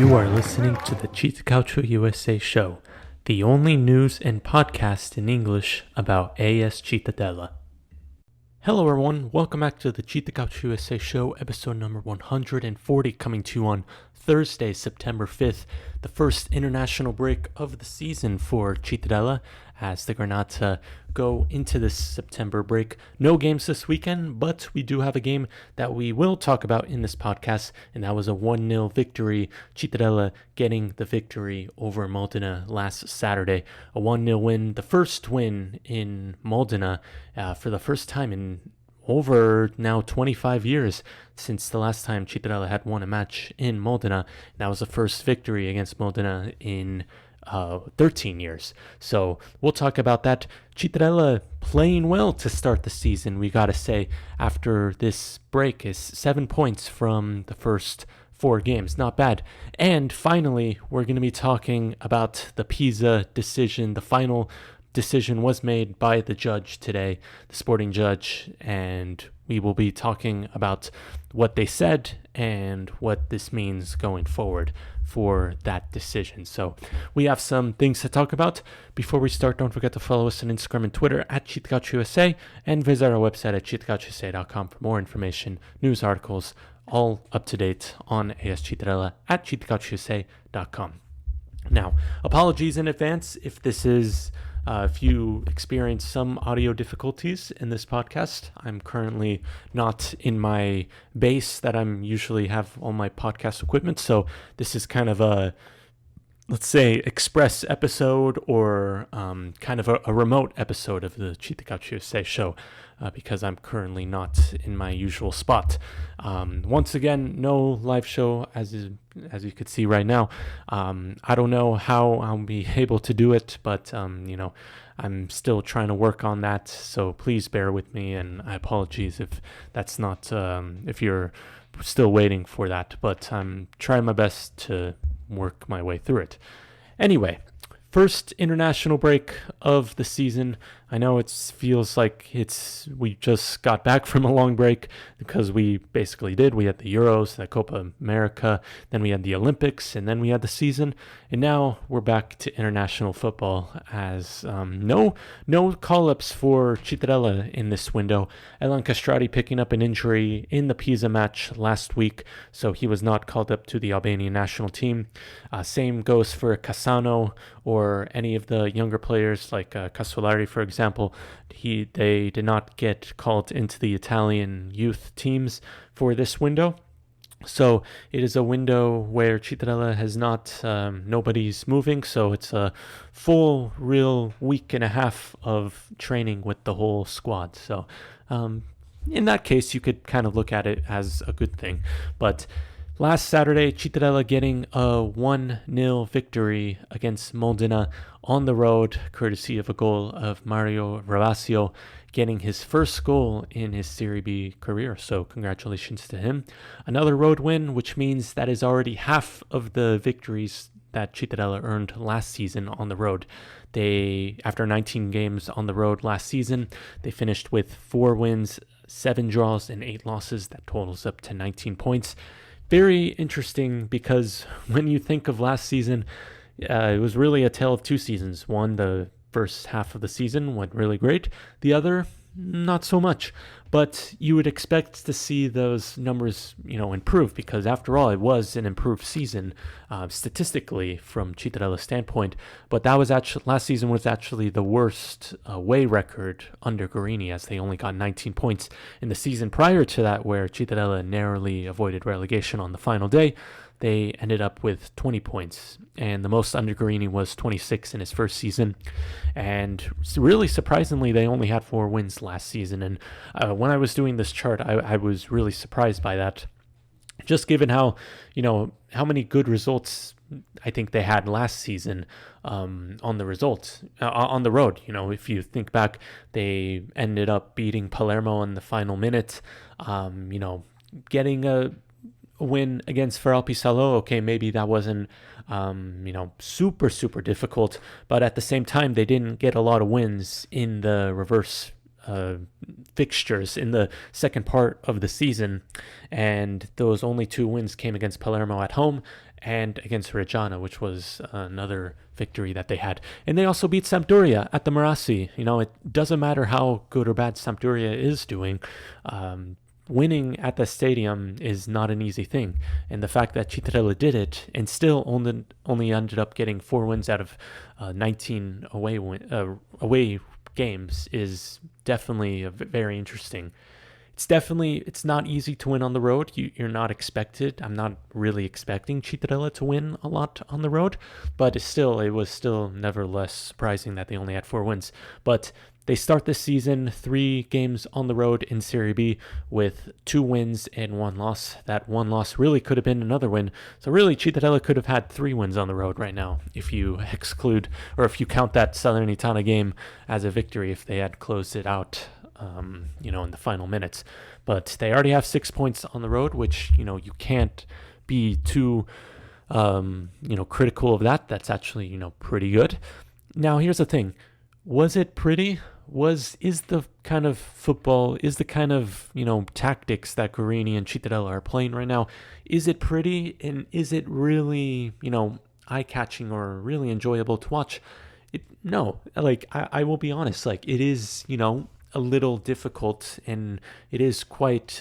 You are listening to the CittaCalcioUsa show, the only news and podcast in English about AS Cittadella. Hello everyone, welcome back to the CittaCalcioUsa show, episode number 140, coming to you on Thursday, September 5th, the first international break of the season for Cittadella, as the Granata go into this September break. No games this weekend, but we do have a game that we will talk about in this podcast, and that was a 1-0 victory. Cittadella getting the victory over Modena last Saturday. A 1-0 win, the first win in Modena for the first time in over now 25 years since the last time Cittadella had won a match in Modena. That was the first victory against Modena in 13 years. So we'll talk about that. Cittadella playing well to start the season, we gotta say, after this break, is 7 points from the first 4 games. Not bad. And finally, we're going to be talking about the Pisa decision. The final decision was made by the judge today, the sporting judge, and we will be talking about what they said and what this means going forward for that decision. So we have some things to talk about. Before we start, don't forget to follow us on Instagram and Twitter at CittaCalcioUsa, and visit our website at CittaCalcioUsa.com for more information, news articles, all up to date on AS Cittadella at CittaCalcioUsa.com. Now, apologies in advance if you experience some audio difficulties in this podcast. I'm currently not in my base that I'm usually have all my podcast equipment, so this is kind of a, let's say, express episode or kind of a remote episode of the CittaCalcioUsa show because I'm currently not in my usual spot. Once again, no live show as you could see right now. I don't know how I'll be able to do it, but I'm still trying to work on that. So please bear with me, and I apologize if that's not if you're still waiting for that. But I'm trying my best to work my way through it. Anyway, first international break of the season. I know it feels like we just got back from a long break, because we basically did. We had the Euros, the Copa America, then we had the Olympics, and then we had the season, and now we're back to international football as no call-ups for Cittadella in this window. Elan Castrati picking up an injury in the Pisa match last week, so he was not called up to the Albanian national team. Same goes for Cassano or any of the younger players like Casolari, for example. They did not get called into the Italian youth teams for this window. So it is a window where Cittadella has not, nobody's moving, so it's a full, real week and a half of training with the whole squad. So in that case, you could kind of look at it as a good thing. But last Saturday, Cittadella getting a 1-0 victory against Modena on the road, courtesy of a goal of Mario Ravasio, getting his first goal in his Serie B career. So congratulations to him. Another road win, which means that is already half of the victories that Cittadella earned last season on the road. After 19 games on the road last season, they finished with 4 wins, 7 draws, and 8 losses. That totals up to 19 points. Very interesting, because when you think of last season, it was really a tale of 2 seasons. One, the first half of the season went really great. The other, not so much. But you would expect to see those numbers, improve, because after all, it was an improved season statistically from Cittadella's standpoint. But that was last season was actually the worst away record under Guarini, as they only got 19 points. In the season prior to that, where Cittadella narrowly avoided relegation on the final day, they ended up with 20 points, and the most under Guarini was 26 in his first season. And really surprisingly, they only had 4 wins last season. And when I was doing this chart, I was really surprised by that, just given how many good results I think they had last season on the road. If you think back, they ended up beating Palermo in the final minute, getting a win against Feralpi Salò. Okay, maybe that wasn't super, super difficult, but at the same time, they didn't get a lot of wins in the reverse fixtures in the second part of the season, and those only 2 wins came against Palermo at home and against Reggiana, which was another victory that they had. And they also beat Sampdoria at the Marassi. It doesn't matter how good or bad Sampdoria is doing. Winning at the stadium is not an easy thing. And the fact that Cittadella did it and still only ended up getting 4 wins out of 19 away games is definitely very interesting. It's not easy to win on the road. You're not expected. I'm not really expecting Cittadella to win a lot on the road, but it was still nevertheless surprising that they only had 4 wins. But they start this season 3 games on the road in Serie B with 2 wins and 1 loss. That 1 loss really could have been another win. So really, Cittadella could have had 3 wins on the road right now if you exclude, or if you count that Salernitana game as a victory if they had closed it out in the final minutes. But they already have 6 points on the road, which, you can't be too, critical of that. That's actually, pretty good. Now, here's the thing. Was it pretty? Is the kind of football, is the kind of, tactics that Guarini and Cittadella are playing right now, is it pretty? And is it really, eye-catching or really enjoyable to watch? No. I will be honest. It is, a little difficult, and it is quite,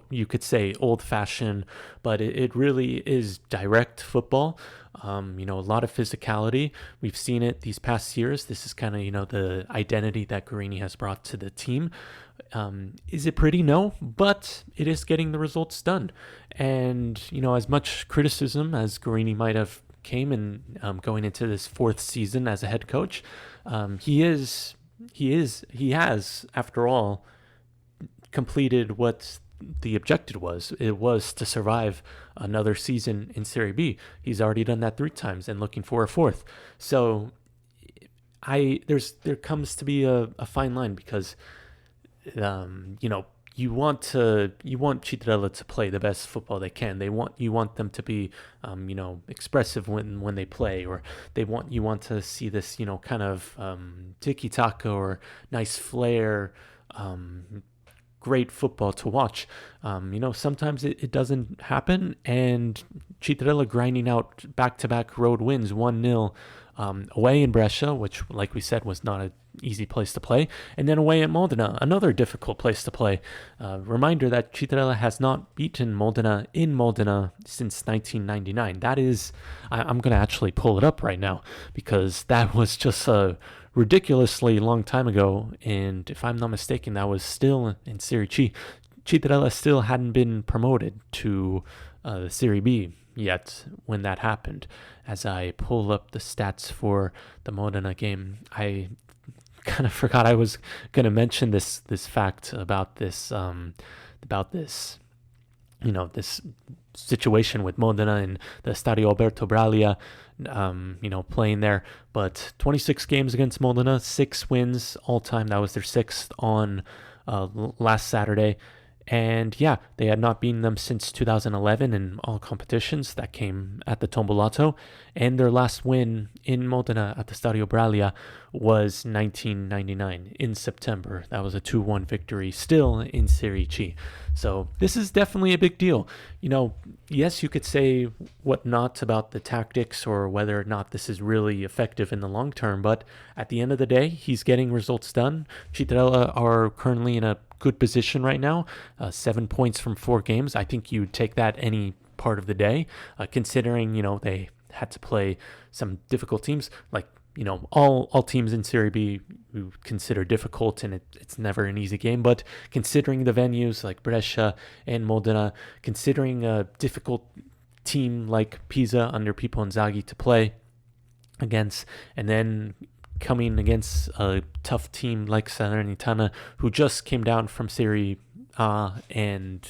you could say old-fashioned, but it really is direct football. A lot of physicality. We've seen it these past years. This is kind of, the identity that Guarini has brought to the team. Is it pretty? No, but it is getting the results done. And, as much criticism as Guarini might have came in going into this 4th season as a head coach, he has, after all, completed what the objective was. It was to survive another season in Serie B. He's already done that 3 times and looking for a 4th. So there comes to be a fine line, because you want Cittadella to play the best football they can. You want them to be expressive when they play, or you want to see this kind of tiki taka or nice flair, great football to watch. Sometimes it doesn't happen, and Cittadella grinding out back-to-back road wins, 1-0 away in Brescia, which, like we said, was not an easy place to play, and then away at Modena, another difficult place to play. Reminder that Cittadella has not beaten Modena in Modena since 1999. That is, I'm going to actually pull it up right now, because that was just a ridiculously long time ago, and if I'm not mistaken, that was still in Serie C. Cittadella still hadn't been promoted to the Serie B yet when that happened. As I pull up the stats for the Modena game, I kind of forgot I was going to mention this fact about this this situation with Modena and the Stadio Alberto Braglia, playing there. But 26 games against Modena, 6 wins all time. That was their 6th on last Saturday. And yeah, they had not beaten them since 2011 in all competitions. That came at the Tombolato. And their last win in Modena at the Stadio Braglia was 1999 in September. That was a 2-1 victory, still in Serie C. So this is definitely a big deal. Yes, you could say what not about the tactics or whether or not this is really effective in the long term, but at the end of the day, he's getting results done. Cittadella are currently in a good position right now, 7 points from 4 games. I think you'd take that any part of the day, considering, they had to play some difficult teams, like, all teams in Serie B we consider difficult, and it's never an easy game. But considering the venues like Brescia and Modena, considering a difficult team like Pisa under Pippo Inzaghi to play against, and then coming against a tough team like Salernitana, who just came down from Serie A and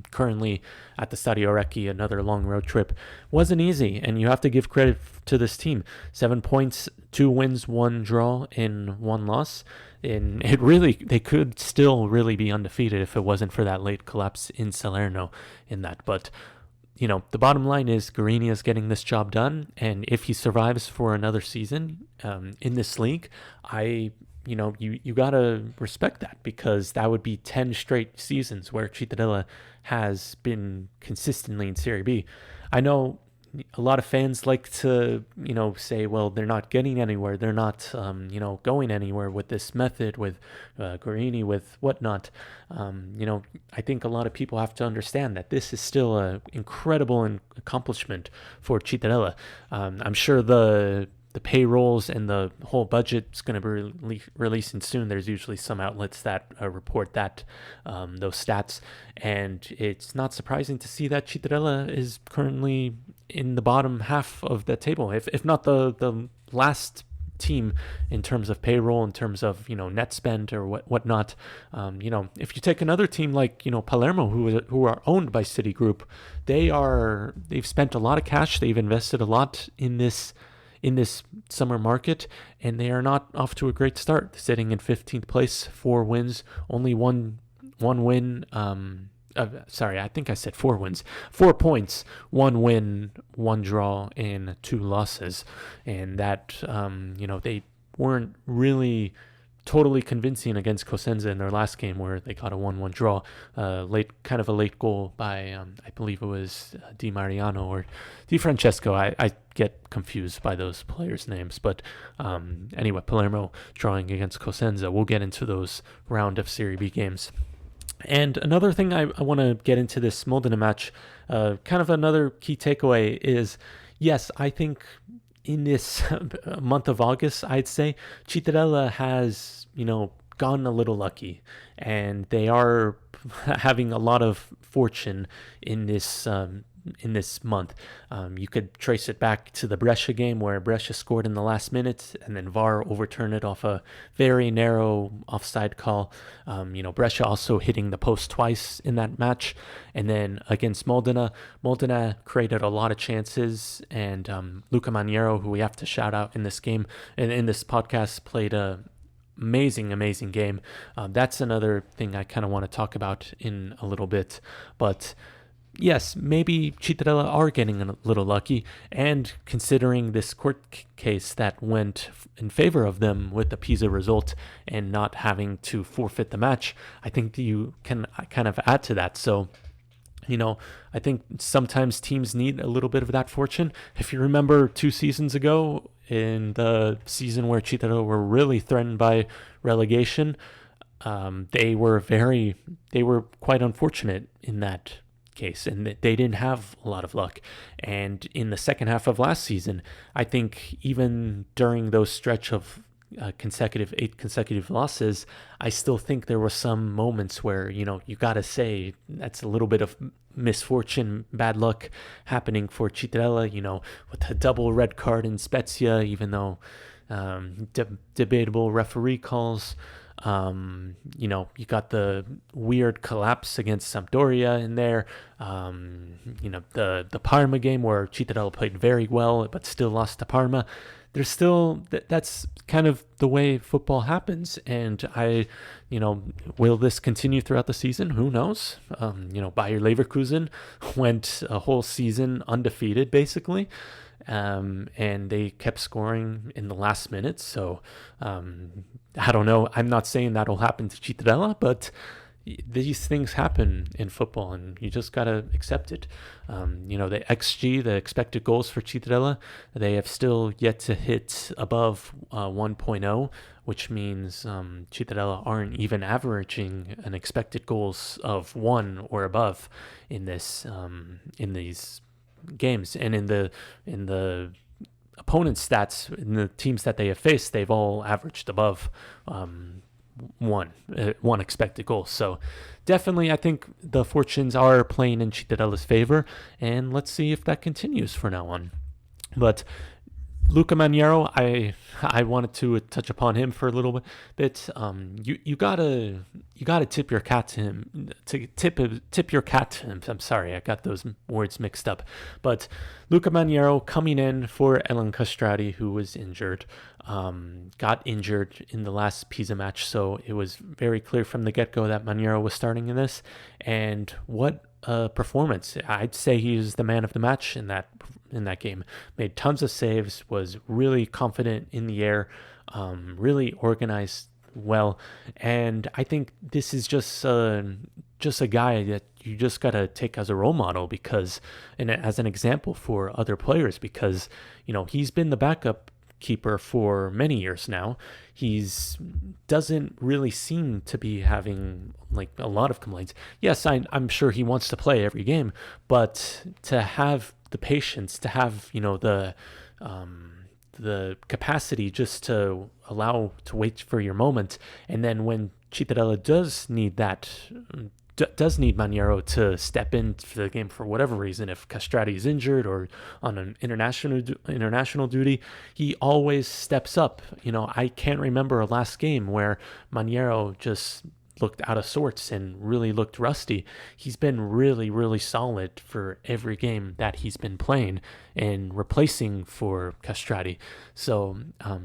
currently at the Stadio Recchi, another long road trip, wasn't easy. And you have to give credit to this team. 7 points, 2 wins, 1 draw, and 1 loss. And they could still really be undefeated if it wasn't for that late collapse in Salerno in that. But the bottom line is Guarini is getting this job done, and if he survives for another season in this league, I you gotta respect that, because that would be 10 straight seasons where Cittadella has been consistently in Serie B. I know a lot of fans like to, say, well, they're not getting anywhere. They're not, going anywhere with this method, with Guarini, with whatnot. I think a lot of people have to understand that this is still an incredible accomplishment for Cittadella. I'm sure the payrolls and the whole budget's going to be releasing soon. There's usually some outlets that report that those stats, and it's not surprising to see that Cittadella is currently in the bottom half of the table, if not the last team in terms of payroll, in terms of net spend or whatnot. If you take another team like Palermo, who are owned by Citigroup, they've spent a lot of cash. They've invested a lot in this summer market, and they are not off to a great start, sitting in 15th place, 4 wins, only one win. Sorry, I think I said 4 wins, 4 points, 1 win, 1 draw, and 2 losses. And that, they weren't really totally convincing against Cosenza in their last game, where they got a 1-1 draw. Kind of a late goal by, I believe it was Di Mariano or Di Francesco. I get confused by those players' names. But anyway, Palermo drawing against Cosenza. We'll get into those round of Serie B games. And another thing I want to get into this Modena match, kind of another key takeaway is, yes, I think in this month of August, I'd say Cittadella has, gotten a little lucky, and they are having a lot of fortune in this month. You could trace it back to the Brescia game, where Brescia scored in the last minute and then VAR overturned it off a very narrow offside call. Brescia also hitting the post twice in that match. And then against Modena created a lot of chances, and Luca Maniero, who we have to shout out in this game and in this podcast, played a amazing game. That's another thing I kind of want to talk about in a little bit. But yes, maybe Cittadella are getting a little lucky, and considering this court case that went in favor of them with the Pisa result and not having to forfeit the match, I think you can kind of add to that. So, I think sometimes teams need a little bit of that fortune. If you remember 2 seasons ago, in the season where Cittadella were really threatened by relegation, they were quite unfortunate in that case, and they didn't have a lot of luck. And in the second half of last season, I think even during those stretch of 8 consecutive losses, I still think there were some moments where you gotta say that's a little bit of misfortune, bad luck happening for Cittadella, with a double red card in Spezia, even though debatable referee calls. You got the weird collapse against Sampdoria in there. The Parma game where Cittadella played very well but still lost to Parma. There's still that's kind of the way football happens, and will this continue throughout the season? Who knows? Bayer Leverkusen went a whole season undefeated basically. And they kept scoring in the last minute. So I don't know. I'm not saying that'll happen to Cittadella, but these things happen in football, and you just got to accept it. The XG, the expected goals for Cittadella, they have still yet to hit above 1.0, which means Cittadella aren't even averaging an expected goals of 1 or above in these games. And in the opponent's stats, in the teams that they have faced, they've all averaged above one expected goal. So definitely I think the fortunes are playing in Cittadella's favor, and let's see if that continues from now on. But Luca Maniero, I wanted to touch upon him for a little bit. You gotta tip your cap to him. Tip your cat to him. I'm sorry, I got those words mixed up. But Luca Maniero coming in for Elan Castrati, who was injured, got injured in the last Pisa match. So it was very clear from the get-go that Maniero was starting in this. And what a performance! I'd say he was the man of the match in that game. Made tons of saves, was really confident in the air, really organized well. And I think this is just a guy that you just got to take as a role model, because, and as an example for other players, because, he's been the backup keeper for many years now. He's doesn't really seem to be having like a lot of complaints. Yes, I'm sure he wants to play every game, but to have the patience, to have, the capacity just to allow to wait for your moment, and then when Cittadella does need Maniero to step into the game for whatever reason, if Castrati is injured or on an international duty, he always steps up. I can't remember a last game where Maniero just looked out of sorts and really looked rusty. He's been really, really solid for every game that he's been playing and replacing for Castrati. So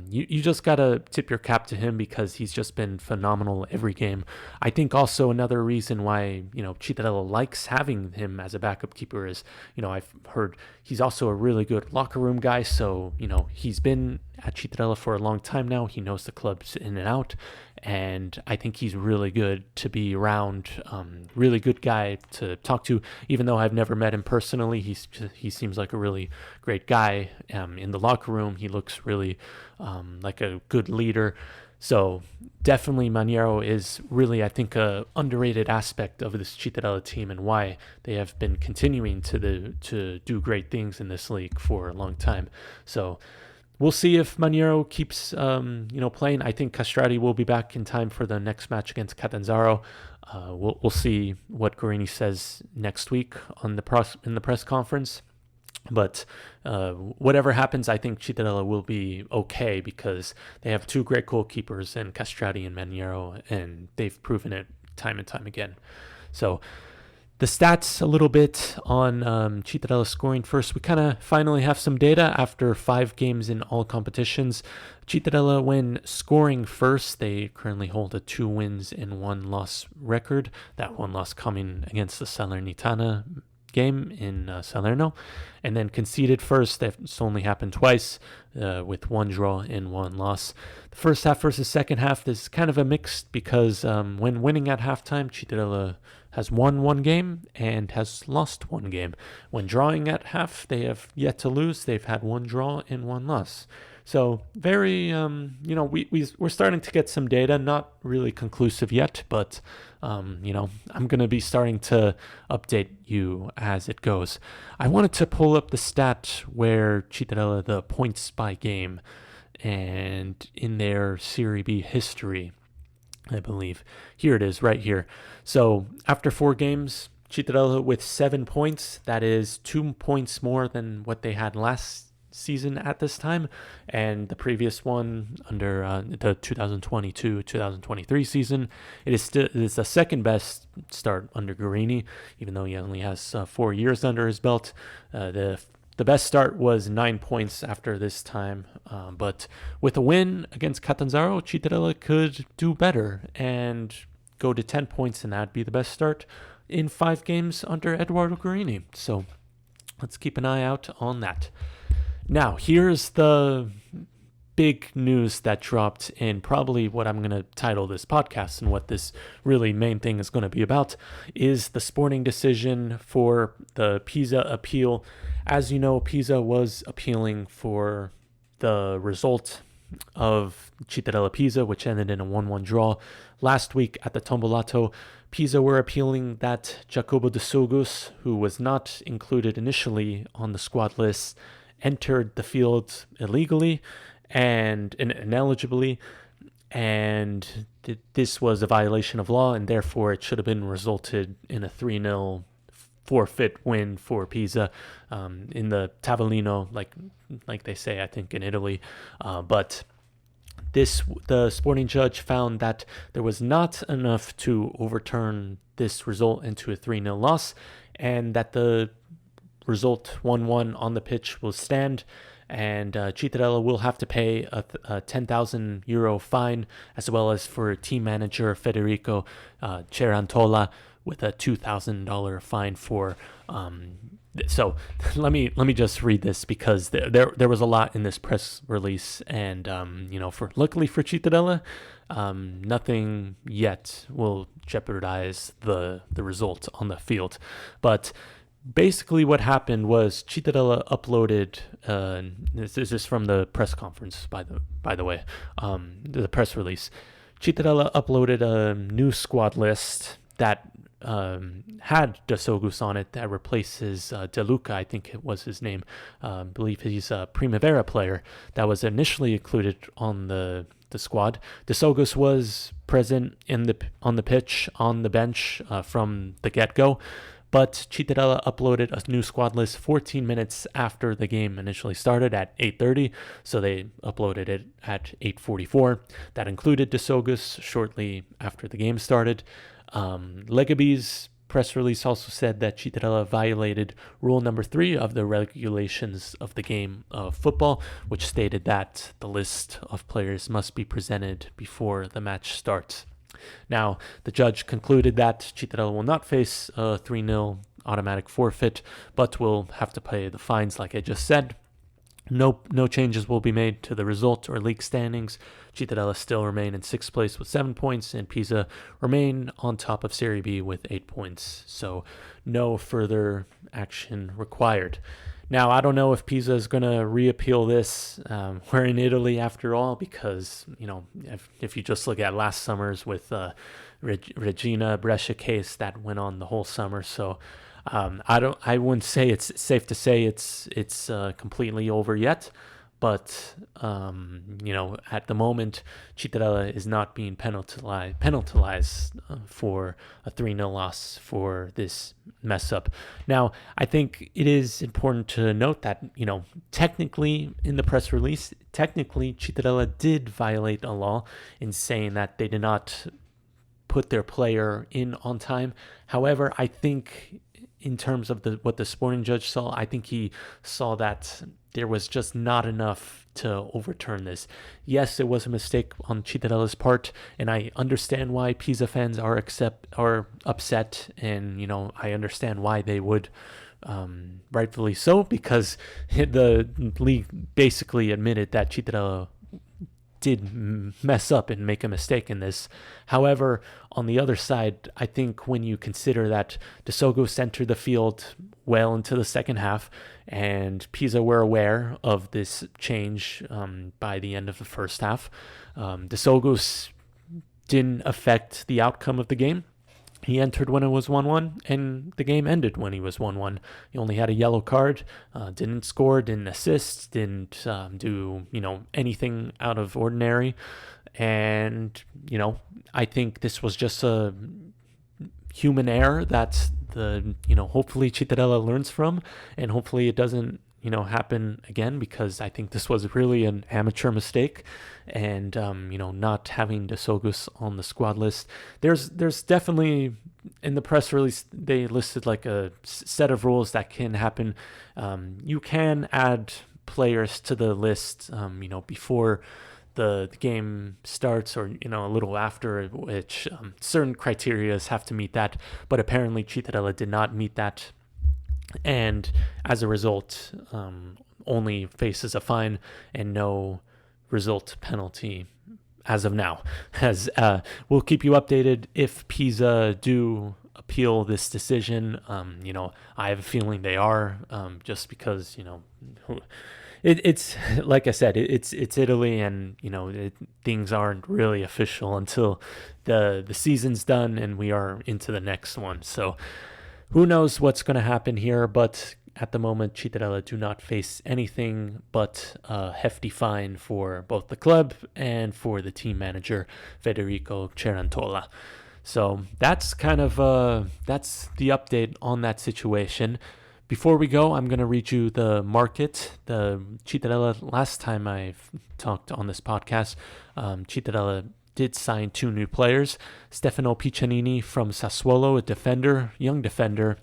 you just got to tip your cap to him, because he's just been phenomenal every game. I think also another reason why, Cittadella likes having him as a backup keeper is, I've heard he's also a really good locker room guy. So, he's been at Cittadella for a long time now. He knows the clubs in and out. And I think he's really good to be around, really good guy to talk to. Even though I've never met him personally, he seems like a really great guy. In the locker room, he looks really like a good leader. So definitely Maniero is really, I think, a underrated aspect of this Cittadella team, and why they have been continuing to do great things in this league for a long time. So we'll see if Maniero keeps, playing. I think Castrati will be back in time for the next match against Catanzaro. We'll see what Guarini says next week in the press conference. But whatever happens, I think Cittadella will be okay, because they have two great goalkeepers in Castrati and Maniero, and they've proven it time and time again. So the stats a little bit on Cittadella scoring first. We kind of finally have some data after 5 games in all competitions. Cittadella, when scoring first, they currently hold a 2 wins and 1 loss record. That 1 loss coming against the Salernitana game in Salerno. And then conceded first, that's only happened twice, with 1 draw and 1 loss. The first half versus second half is kind of a mixed, because when winning at halftime, Cittadella has won 1 game and has lost 1 game. When drawing at half, they have yet to lose. They've had 1 draw and 1 loss. So very, we're starting to get some data, not really conclusive yet, but, I'm going to be starting to update you as it goes. I wanted to pull up the stat where Cittadella, the points by game, and in their Serie B history, I believe. Here it is, right here. So after 4 games, Cittadella with 7 points. That is 2 points more than what they had last season at this time, and the previous one under the 2022-2023 season. It's the second best start under Guarini, even though he only has 4 years under his belt. The best start was 9 points after this time, but with a win against Catanzaro, Cittadella could do better and go to 10 points, and that'd be the best start in 5 games under Eduardo Guarini. So let's keep an eye out on that. Now, here's the big news that dropped, and probably what I'm going to title this podcast, and what this really main thing is going to be about, is the sporting decision for the Pisa appeal. As you know, Pisa was appealing for the result of Cittadella Pisa, which ended in a 1-1 draw. Last week at the Tombolato, Pisa were appealing that Jacobo de Sogus, who was not included initially on the squad list, entered the field illegally and ineligibly, and this was a violation of law, and therefore it should have been resulted in a 3-0 forfeit win for Pisa in the Tavellino, like they say, I think, in Italy. But the sporting judge found that there was not enough to overturn this result into a 3-0 loss, and that the result 1-1 on the pitch will stand, and Cittadella will have to pay a 10,000 euro fine, as well as for team manager Federico Cerantola with a $2,000 fine for. So let me just read this, because there was a lot in this press release, and for luckily for Cittadella, nothing yet will jeopardize the result on the field. But basically what happened was Cittadella uploaded, this is from the press conference, by the way, the press release. Cittadella uploaded a new squad list that had De Sogus on it, that replaces De Luca, I think it was his name. I believe he's a Primavera player that was initially included on the squad. De Sogus was present on the pitch, on the bench from the get-go, but Cittadella uploaded a new squad list 14 minutes after the game initially started at 8:30, so they uploaded it at 8:44. That included De Sogus shortly after the game started. Legaby's press release also said that Cittadella violated rule number 3 of the regulations of the game of football, which stated that the list of players must be presented before the match starts. Now, the judge concluded that Cittadella will not face a 3-0 automatic forfeit, but will have to pay the fines like I just said. No changes will be made to the result or league standings. Cittadella still remain in 6th place with 7 points, and Pisa remain on top of Serie B with 8 points. So no further action required. Now, I don't know if Pisa is going to reappeal this. We're in Italy after all, because, if you just look at last summer's with Regina Brescia case, that went on the whole summer. So I wouldn't say it's safe to say it's completely over yet, but at the moment, Cittadella is not being penalized for a 3-0 loss for this mess up. Now, I think it is important to note that technically in the press release, Cittadella did violate a law in saying that they did not put their player in on time. However, I think in terms of what the sporting judge saw, I think he saw that there was just not enough to overturn this. Yes, it was a mistake on Cittadella's part, and I understand why Pisa fans are upset, and I understand why they would, rightfully so, because the league basically admitted that Cittadella did mess up and make a mistake in this. However, on the other side, I think when you consider that De Sogus entered the field well into the second half, and Pisa were aware of this change by the end of the first half, De Sogus didn't affect the outcome of the game. He entered when it was 1-1, and the game ended when he was 1-1. He only had a yellow card, didn't score, didn't assist, didn't do anything out of ordinary. And I think this was just a human error that hopefully Cittadella learns from, and hopefully it doesn't happen again, because I think this was really an amateur mistake. And not having De Sogus on the squad list, there's definitely, in the press release they listed like a set of rules that can happen. You can add players to the list before the game starts, or a little after, which certain criteria have to meet that, but apparently Cittadella did not meet that, and as a result only faces a fine and no result penalty as of now. As we'll keep you updated if Pisa do appeal this decision. I have a feeling they are, just because it's like I said, it's Italy, and things aren't really official until the season's done and we are into the next one. So who knows what's going to happen here, but at the moment, Cittadella do not face anything but a hefty fine for both the club and for the team manager, Federico Cerantola. So that's kind of that's the update on that situation. Before we go, I'm going to read you the market. The Cittadella, last time I've talked on this podcast, Cittadella did sign 2 new players. Stefano Piccianini from Sassuolo, a young defender,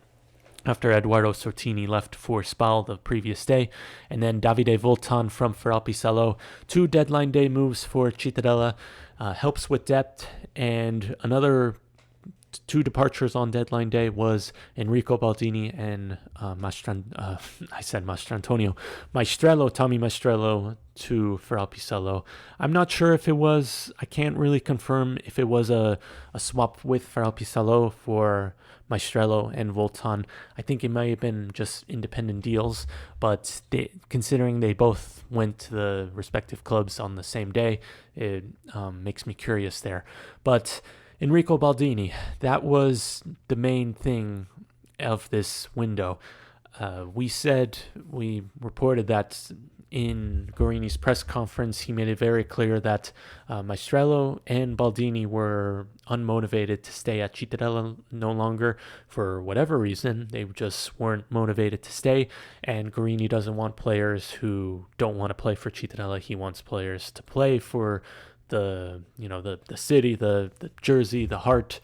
after Eduardo Sortini left for Spal the previous day. And then Davide Voltan from Feralpisalo. 2 deadline day moves for Cittadella. Helps with depth. And another 2 departures on deadline day was Enrico Baldini and Maestrello, Tommy Maestrello to Feralpisalo. I'm not sure if it was, I can't really confirm if it was a swap with Feralpisalo for Maestrello and Voltan. I think it might have been just independent deals, but considering they both went to the respective clubs on the same day, it makes me curious there. But Enrico Baldini, that was the main thing of this window. We reported that in Guarini's press conference, he made it very clear that Maestrello and Baldini were unmotivated to stay at Cittadella no longer for whatever reason. They just weren't motivated to stay, and Guarini doesn't want players who don't want to play for Cittadella. He wants players to play for the city, the jersey, the heart.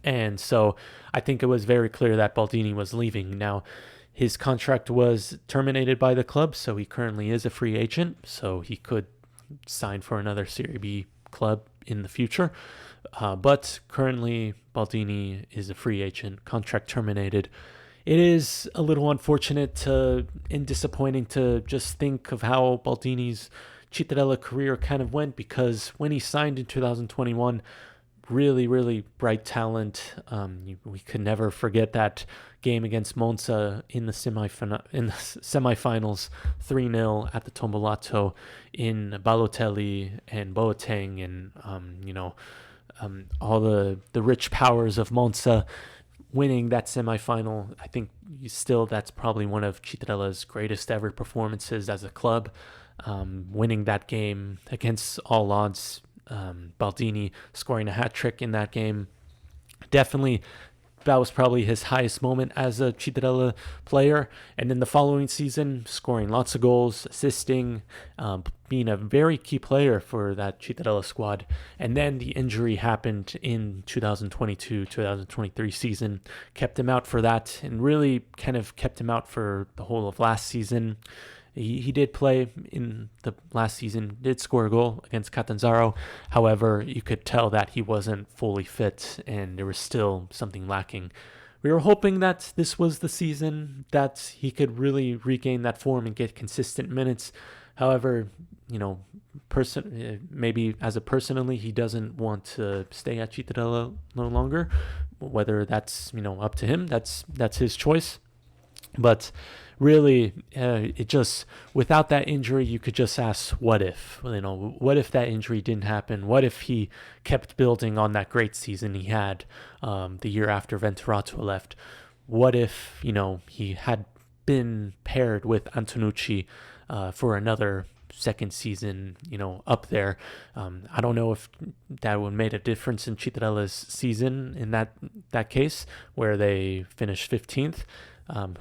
And so I think it was very clear that Baldini was leaving. Now, his contract was terminated by the club, so he currently is a free agent, so he could sign for another Serie B club in the future. But currently, Baldini is a free agent, contract terminated. It is a little unfortunate and disappointing to just think of how Baldini's Cittadella career kind of went, because when he signed in 2021, really, really bright talent. We could never forget that game against Monza in the semifinals, 3-0 at the Tombolato in Balotelli and Boateng, and all the rich powers of Monza winning that semifinal. I think that's probably one of Cittadella's greatest ever performances as a club. Winning that game against all odds, Baldini scoring a hat trick in that game. Definitely, that was probably his highest moment as a Cittadella player. And then the following season, scoring lots of goals, assisting, being a very key player for that Cittadella squad. And then the injury happened in 2022-2023 season, kept him out for that, and really kind of kept him out for the whole of last season. He did play in the last season, did score a goal against Catanzaro. However, you could tell that he wasn't fully fit and there was still something lacking. We were hoping that this was the season that he could really regain that form and get consistent minutes. However, maybe personally, he doesn't want to stay at Cittadella no longer. Whether that's, up to him, that's his choice. But really, it just, without that injury, you could just ask, what if? What if that injury didn't happen? What if he kept building on that great season he had the year after Venturato left? What if, he had been paired with Antonucci for another second season, up there? I don't know if that would have made a difference in Cittadella's season in that case, where they finished 15th.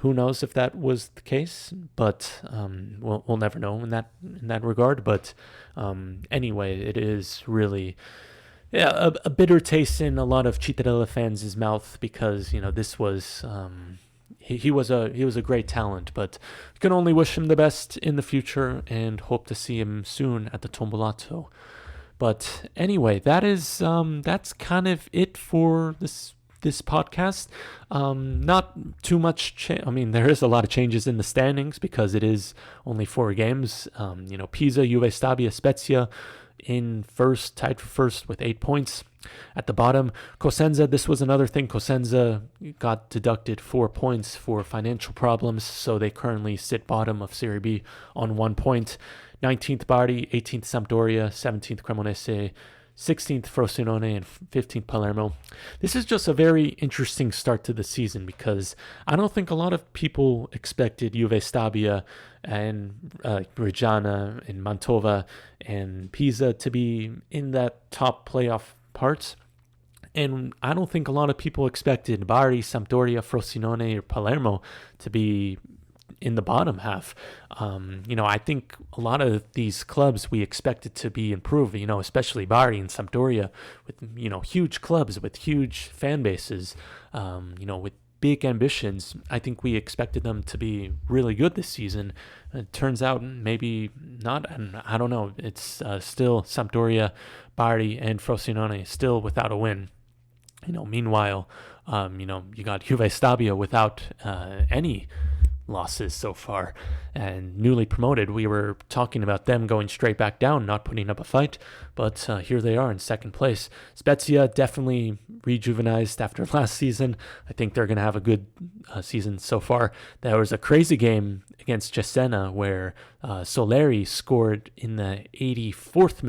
Who knows if that was the case, but we'll never know in that regard. But anyway, it is really a bitter taste in a lot of Cittadella fans' mouth, because this was he was a great talent, but you can only wish him the best in the future and hope to see him soon at the Tombolato. But anyway, that's kind of it for this podcast. Not too much there is a lot of changes in the standings because it is only 4 games. Pisa, Juve Stabia, Spezia in first, tied for first with 8 points. At the bottom, Cosenza, this was another thing. Cosenza got deducted 4 points for financial problems, so they currently sit bottom of Serie B on 1 point. 19th Bari, 18th Sampdoria, 17th Cremonese, 16th Frosinone, and 15th Palermo. This is just a very interesting start to the season, because I don't think a lot of people expected Juve Stabia and Reggiana and Mantova and Pisa to be in that top playoff parts. And I don't think a lot of people expected Bari, Sampdoria, Frosinone, or Palermo to be in the bottom half. I think a lot of these clubs we expected to be improved, especially Bari and Sampdoria, with, huge clubs with huge fan bases, with big ambitions. I think we expected them to be really good this season. It turns out maybe not, and I don't know. It's still Sampdoria, Bari, and Frosinone still without a win. Meanwhile, you got Juve Stabio without any losses so far and newly promoted. We were talking about them going straight back down, not putting up a fight, but here they are in second place. Spezia definitely rejuvenized after last season. I think they're going to have a good season so far. There was a crazy game against Cesena where Soleri scored in the 84th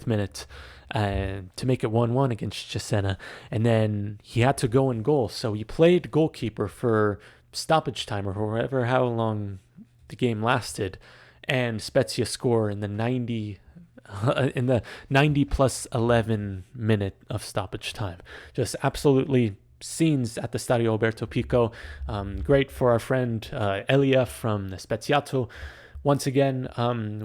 minute to make it 1-1 against Cesena, and then he had to go in goal, so he played goalkeeper for stoppage time or how long the game lasted, and Spezia score in the 90 plus 11 minute of stoppage time. Just absolutely scenes at the Stadio Alberto Pico. Great for our friend Elia from the Speziato. Once again,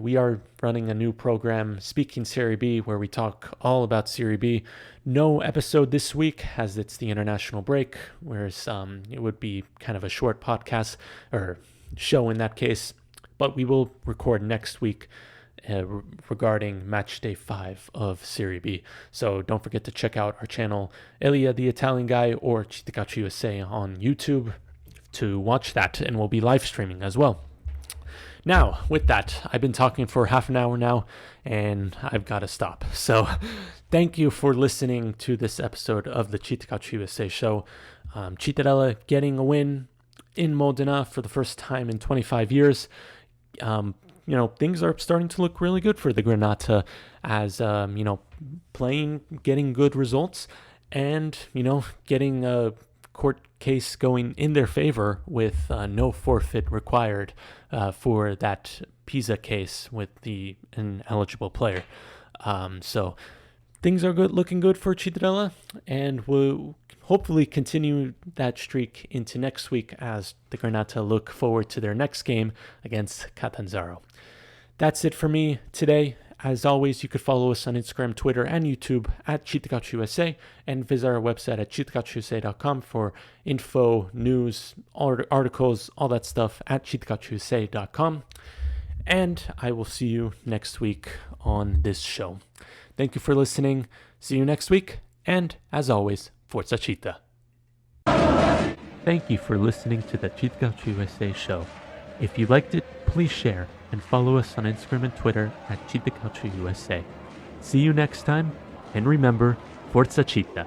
we are running a new program, Speaking Serie B, where we talk all about Serie B. No episode this week, as it's the international break, whereas it would be kind of a short podcast, or show in that case. But we will record next week regarding match day 5 of Serie B. So don't forget to check out our channel, Elia the Italian Guy, or CittaCalcioUsa on YouTube to watch that, and we'll be live streaming as well. Now, with that, I've been talking for half an hour now, and I've got to stop. So, thank you for listening to this episode of the CittaCalcioUsa show. Cittadella getting a win in Modena for the first time in 25 years. Things are starting to look really good for the Granata as, getting good results and, getting a court case going in their favor with no forfeit required for that Pisa case with the ineligible player. So things are looking good for Cittadella, and we'll hopefully continue that streak into next week as the Granata look forward to their next game against Catanzaro. That's it for me today. As always, you could follow us on Instagram, Twitter, and YouTube at CittaCalcioUsa, and visit our website at CittaCalcioUsa.com for info, news, articles, all that stuff at CittaCalcioUsa.com. And I will see you next week on this show. Thank you for listening. See you next week. And as always, Forza Citta. Thank you for listening to the CittaCalcioUsa show. If you liked it, please share and follow us on Instagram and Twitter at CittaCalcioUsa. See you next time, and remember, Forza Citta.